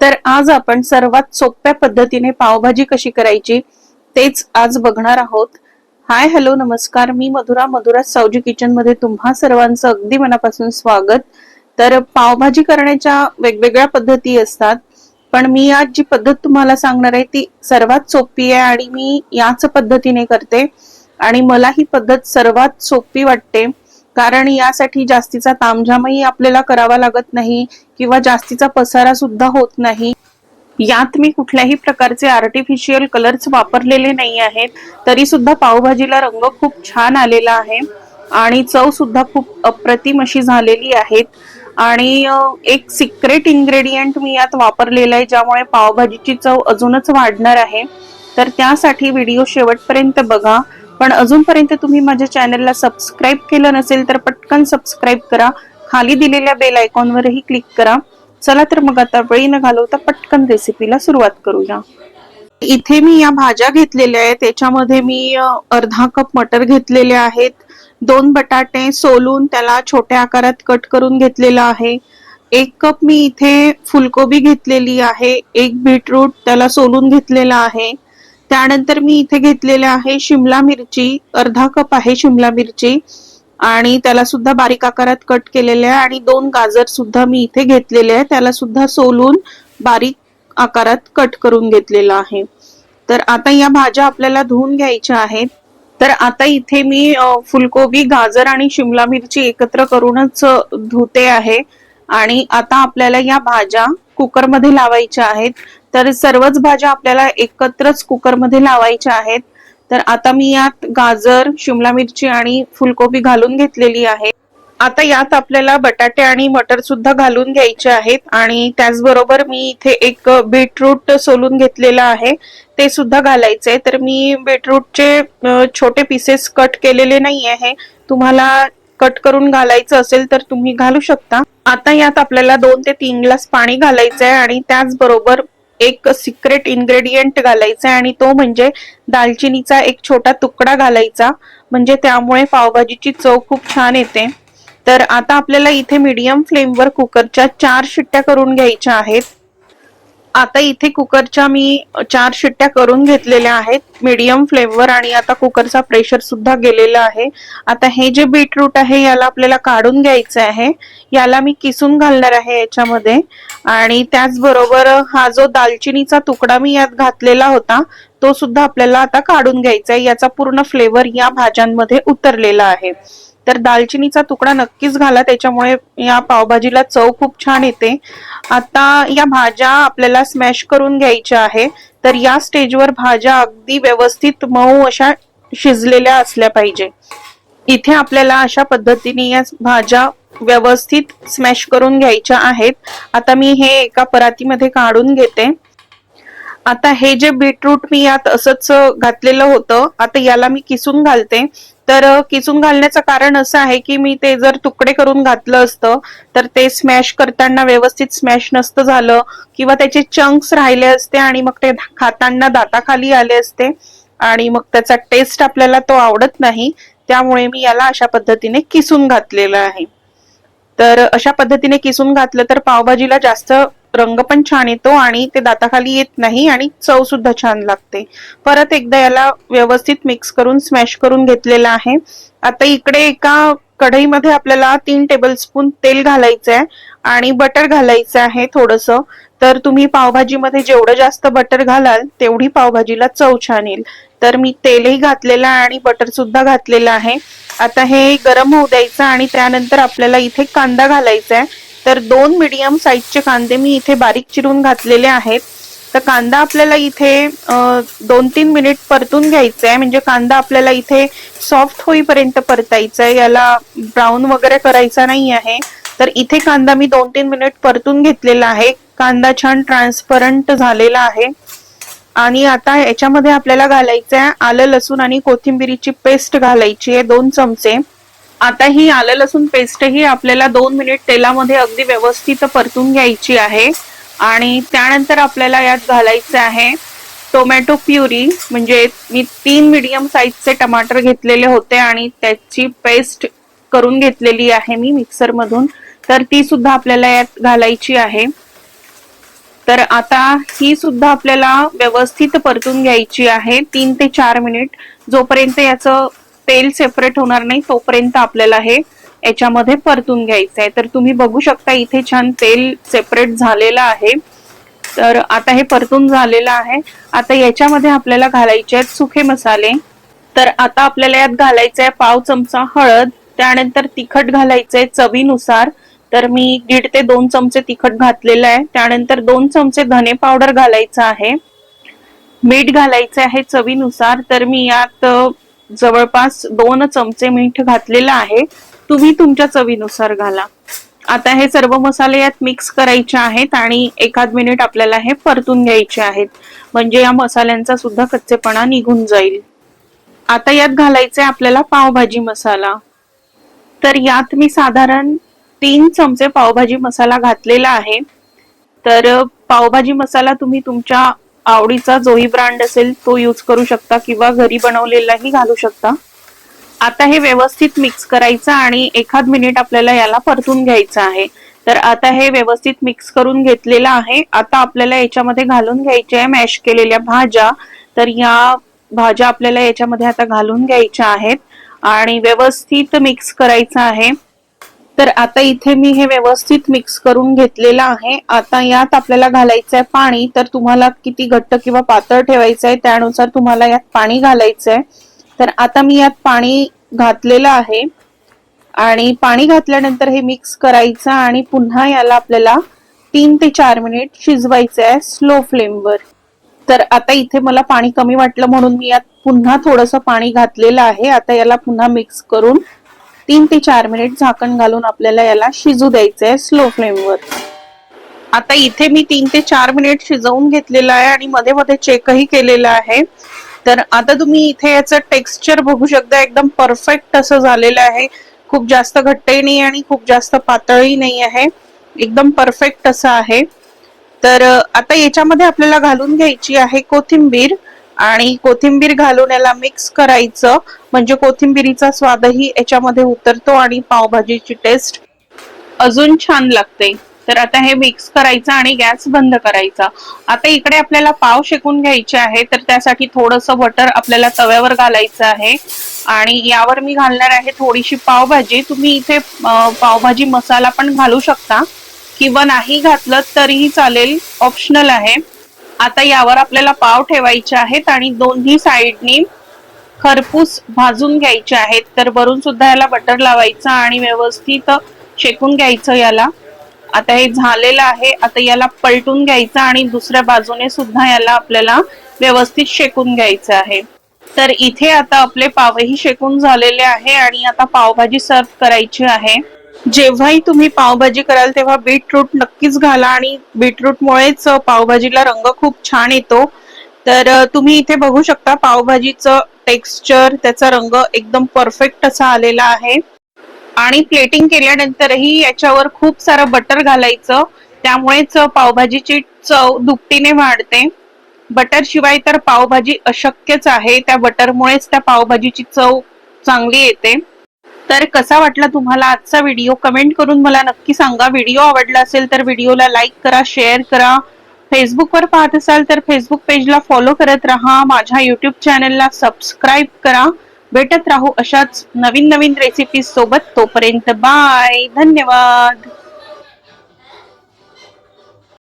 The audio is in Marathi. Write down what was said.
तर आज आपण सर्वात सोप्या पद्धतीने पावभाजी कशी करायची तेच आज बघणार आहोत। हाय हॅलो नमस्कार, मी मधुरा सावजी किचन मध्ये तुम्हा सर्वांचं अगदी मनापासून स्वागत। तर पावभाजी करण्याच्या वेगवेगळ्या पद्धती असतात, पण मी आज जी पद्धत तुम्हाला सांगणार आहे ती सर्वात सोपी आहे आणि मी याच पद्धतीने करते आणि मला ही पद्धत सर्वात सोपी वाटते, कारण यासाठी जास्तीचा तामझामही आपल्याला करावा लागत नाही किंवा जास्तीचा पसारा सुद्धा होत नाही। यात मी कुठल्याही प्रकारचे आर्टिफिशियल कलर्स वापरलेले नाही आहेत, तरी सुद्धा पावभाजीला रंग खूप छान आलेला आहे आणि चव सुद्धा खूप अप्रतिम अशी झालेली आहे। आणि एक सिक्रेट इन्ग्रेडियंट मी यात वापरलेला आहे, ज्यामुळे पावभाजीची चव अजूनच वाढणार आहे। तर त्यासाठी व्हिडिओ शेवटपर्यंत बघा। पण अजूनपर्यंत तुम्ही माझ्या चॅनलला सबस्क्राइब केलं नसेल तर पटकन सबस्क्राइब करा, खाली दिलेल्या बेल आयकॉनवरही क्लिक करा। चला तर मग आता वेळ न घालवता पटकन रेसिपीला सुरुवात करूया। इथे मी या भाज्या घेतलेल्या आहेत, त्याच्यामध्ये मी अर्धा कप मटर घेतलेले आहेत, 2 बटाटे सोलून त्याला छोट्या आकारात कट करून घेतलेला आहे, 1 कप मी इथे फुलकोबी घेतलेली आहे, 1 बीटरूट त्याला सोलून घेतलेला आहे। त्यानंतर मी इथे घेतलेले आहे शिमला मिरची, अर्धा कप आहे शिमला मिरची आणि त्याला सुद्धा बारीक आकारात कट केलेले आहे, आणि 2 गाजर सुद्धा मी इथे घेतलेले आहे, त्याला सुद्धा सोलून बारीक आकारात कट करून घेतलेला आहे। तर आता या भाज्या आपल्याला धुवून घ्यायच्या आहेत। तर आता इथे मी फुलकोबी, गाजर आणि शिमला मिरची एकत्र करूनच धुते आहे आणि आता आपल्याला या भाज्या कुकर मध्ये लावायच्या आहेत। तर सर्वच भाज्या आपल्याला एकत्रच कुकर मध्ये लावायच्या आहेत। तर आता मी यात गाजर, शिमला मिरची आणि फुलकोबी घालून घेतलेली आहे। आता यात आपल्याला बटाटे आणि मटर सुद्धा घालून घ्यायचे आहेत आणि त्याचबरोबर मी इथे एक बीटरूट सोलून घेतलेला आहे, ते सुद्धा घालायचंय। तर मी बीटरूटचे छोटे पीसेस कट केलेले नाही आहे, तुम्हाला कट करून घालायचं असेल तर तुम्ही घालू शकता। आता यात आपल्याला 2 ते 3 ग्लास पाणी घालायचंय आणि त्याचबरोबर एक सिक्रेट इन्ग्रेडियंट घालायचा आणि तो म्हणजे दालचिनीचा एक छोटा तुकडा घालायचा, म्हणजे त्यामुळे पावभाजीची चव खूप छान येते। तर आता आपल्याला इथे मीडियम फ्लेमवर कुकरच्या 4 शिट्ट्या करून घ्यायच्या आहेत। आता इथे कुकरच्या मी 4 शिट्ट्या करून घेतलेल्या आहेत मीडियम फ्लेमवर, आणि आता कुकरचा प्रेशर सुद्धा गेलेला आहे। आता हे जे बीटरूट आहे याला आपल्याला काढून घ्यायचं आहे, याला मी किसून घालणार आहे याच्यामध्ये, आणि त्याचबरोबर हा जो दालचिनीचा तुकडा मी यात घातलेला होता तो सुद्धा आपल्याला आता काढून घ्यायचा आहे, याचा पूर्ण फ्लेवर या भाज्यांमध्ये उतरलेला आहे। तर दालचिनीचा तुकडा नक्कीच घाला, त्याच्यामुळे या पावभाजीला चव खूप छान येते। आता या भाज्या आपल्याला स्मॅश करून घ्यायच्या आहे। तर या स्टेजवर भाज्या अगदी व्यवस्थित मऊ अशा शिजलेल्या असल्या पाहिजे। इथे आपल्याला अशा पद्धतीने या भाज्या व्यवस्थित स्मॅश करून घ्यायच्या आहेत। आता मी हे एका परातीमध्ये काढून घेते। आता हे जे बीटरूट मी यात असंच घातलेलं होतं, आता याला मी किसून घालते। तर किसून घालण्याचं कारण असं आहे की मी ते जर तुकडे करून घातलं असतं तर ते स्मॅश करताना व्यवस्थित स्मॅश नसतं झालं, किंवा त्याचे चंक्स राहिले असते आणि मग ते खाताना दाताखाली आले असते आणि मग त्याचा टेस्ट आपल्याला तो आवडत नाही। त्यामुळे मी याला अशा पद्धतीने किसून घातलेलं आहे। तर अशा पद्धतीने किसून घातलं तर पावभाजीला जास्त रंग पण छान येतो आणि ते दाताखाली येत नाही आणि चव सुद्धा छान लागते। परत एकदा याला व्यवस्थित मिक्स करून स्मॅश करून घेतलेला आहे। आता इकडे एका कढईमध्ये आपल्याला 3 टेबलस्पून तेल घालायचं आहे आणि बटर घालायचं आहे थोडस। तर तुम्ही पावभाजीमध्ये जेवढं जास्त बटर घालाल तेवढी पावभाजीला चव छान येईल। तर मी तेलही घातलेलं आहे आणि बटर सुद्धा घातलेलं आहे। आता हे गरम होऊ द्यायचं आणि त्यानंतर आपल्याला इथे कांदा घालायचा आहे। तर 2 मीडियम साईजचे कांदे मी इथे बारीक चिरून घातलेले आहेत। तर कांदा आपल्याला इथे 2-3 मिनिट परतून घ्यायचा आहे, म्हणजे कांदा आपल्याला इथे सॉफ्ट होईपर्यंत परतायचा आहे, याला ब्राऊन वगैरे करायचा नाही आहे। तर इथे कांदा मी 2-3 मिनिट परतून घेतलेला आहे, कांदा छान ट्रान्सपरंट झालेला आहे। आणि आता याच्यामध्ये आपल्याला घालायचं आहे आलं लसूण आणि कोथिंबीरीची पेस्ट घालायची आहे 2 चमचे। आता ही आलं लसूण पेस्ट ही आपल्याला 2 मिनिट तेलामध्ये अगदी व्यवस्थित परतून घ्यायची आहे। आणि त्यानंतर आपल्याला यात घालायचं आहे टोमॅटो प्युरी, म्हणजे मी 3 मीडियम साईजचे टमाटर घेतलेले होते आणि त्याची पेस्ट करून घेतलेली आहे मी मिक्सर मधून, तर ती सुद्धा आपल्याला यात घालायची आहे। तर आता ही सुद्धा आपल्याला व्यवस्थित परतून घ्यायची आहे 3 ते 4 मिनिट. जोपर्यंत याचं तेल सेपरेट होणार नाही तोपर्यंत आपल्याला हे याच्यामध्ये परतून घ्यायचं आहे. तर तुम्ही बघू शकता इथे छान तेल सेपरेट झालेलं आहे. तर आता हे परतून झालेलं आहे. आता याच्यामध्ये आपल्याला घालायचे आहेत सुखे मसाले. तर आता आपल्याला यात घालायचं आहे पाव चमचा हळद, त्यानंतर तिखट घालायचंय चवीनुसार. तर मी 1.5 ते 2 चमचे तिखट घातलेलं आहे. त्यानंतर 2 चमचे धने पावडर घालायचं आहे. मीठ घालायचं आहे चवीनुसार. तर मी यात जवळपास 2 चमचे मीठ घातलेलं आहे. तुम्ही तुमच्या चवीनुसार घाला. आता हे सर्व मसाले यात मिक्स करायचे आहेत आणि 1 मिनिट आपल्याला हे परतून घ्यायचे आहेत, म्हणजे या मसाल्यांचा सुद्धा कच्चेपणा निघून जाईल. आता यात घालायचे आपल्याला पावभाजी मसाला. तर यात मी साधारण 3 चमचे पावभाजी मसाला घातलेला आहे. तर पावभाजी मसाला तुम्ही तुमच्या आवडीचा जोही ब्रँड असेल तो यूज करू शकता किंवा घरी बनवलेलाही घालू शकता. आता हे व्यवस्थित मिक्स करायचं आणि 1 मिनिट आपल्याला याला परतून घ्यायचं आहे. तर आता हे व्यवस्थित मिक्स करून घेतलेलं आहे. आता आपल्याला याच्यामध्ये घालून घ्यायचे आहे मॅश केलेल्या भाज्या. तर या भाज्या आपल्याला याच्यामध्ये आता घालून घ्यायच्या आहेत आणि व्यवस्थित मिक्स करायचं आहे. तर आता इथे मी हे व्यवस्थित मिक्स करून घेतलेलं आहे. आता यात आपल्याला घालायचं आहे पाणी. तर तुम्हाला किती घट्ट किंवा पातळ ठेवायचं आहे त्यानुसार तुम्हाला यात पाणी घालायचं आहे. तर आता मी यात पाणी घातलेलं आहे आणि पाणी घातल्यानंतर हे मिक्स करायचं आणि पुन्हा याला आपल्याला 3 ते 4 मिनिट शिजवायचं आहे स्लो फ्लेमवर. तर आता इथे मला पाणी कमी वाटलं म्हणून मी यात पुन्हा थोडंसं पाणी घातलेलं आहे. आता याला पुन्हा मिक्स करून 3 ते 4 मिनिट झाकण घालून आपल्याला याला शिजू द्यायचं आहे स्लो फ्लेमवर. आता इथे मी 3 ते 4 मिनिट शिजवून घेतलेलं आहे आणि मध्ये मध्ये चेकही केलेलं आहे. तर आता तुम्ही इथे याचं टेक्स्चर बघू शकता, एकदम परफेक्ट असं झालेलं आहे. खूप जास्त घट्टही नाही आणि खूप जास्त पातळही नाही आहे, एकदम परफेक्ट असं आहे. तर आता याच्यामध्ये आपल्याला घालून घ्यायची आहे कोथिंबीर आणि कोथिंबीर घालून याला मिक्स करायचं, म्हणजे कोथिंबीरीचा स्वादही याच्यामध्ये उतरतो आणि पावभाजीची टेस्ट अजून छान लागते. तर आता हे मिक्स करायचं आणि गॅस बंद करायचा. आता इकडे आपल्याला पाव शेकून घ्यायचे आहे. तर त्यासाठी थोडंसं बटर आपल्याला तव्यावर घालायचं आहे आणि यावर मी घालणार आहे थोडीशी पावभाजी. तुम्ही इथे पावभाजी मसाला पण घालू शकता किंवा नाही घातलं तरीही चालेल, ऑप्शनल आहे. आता यावर आपल्याला पाव ठेवायचे आहेत आणि दोन्ही साइडनी खरपूस भाजून घ्यायचे आहेत. तर वरून सुद्धा याला बटर लावायचं आणि व्यवस्थित शेकून घ्यायचं याला. आता हे झालेलं आहे. आता याला पलटून घ्यायचं आणि दुसऱ्या बाजूने सुद्धा याला आपल्याला व्यवस्थित शेकून घ्यायचं आहे. तर इथे आता आपले पावही शेकून झालेले आहे आणि आता पावभाजी सर्व करायची आहे. जेव्हाही तुम्ही पावभाजी कराल तेव्हा बीटरूट नक्कीच घाला आणि बीटरूटमुळेच पावभाजीला रंग खूप छान येतो. तर तुम्ही इथे बघू शकता पावभाजीचं टेक्स्चर, त्याचा रंग एकदम परफेक्ट असा आलेला आहे. आणि प्लेटिंग केल्यानंतरही याच्यावर खूप सारं बटर घालायचं, त्यामुळेच पावभाजीची चव दुपटीने वाढते. बटर शिवाय तर पावभाजी अशक्यच आहे, त्या बटरमुळेच त्या पावभाजीची चव चांगली येते. तर कसा वाटला तुम्हाला आजचा व्हिडिओ कमेंट करून मला नक्की सांगा. व्हिडिओ आवडला असेल तर व्हिडिओला लाईक करा, शेअर करा. फेसबुकवर पाहत असाल तर फेसबुक पेजला फॉलो करत राहा. माझ्या युट्यूब चॅनलला सबस्क्राईब करा. भेटत राहू अशाच नवीन नवीन रेसिपीज सोबत. तोपर्यंत बाय, धन्यवाद.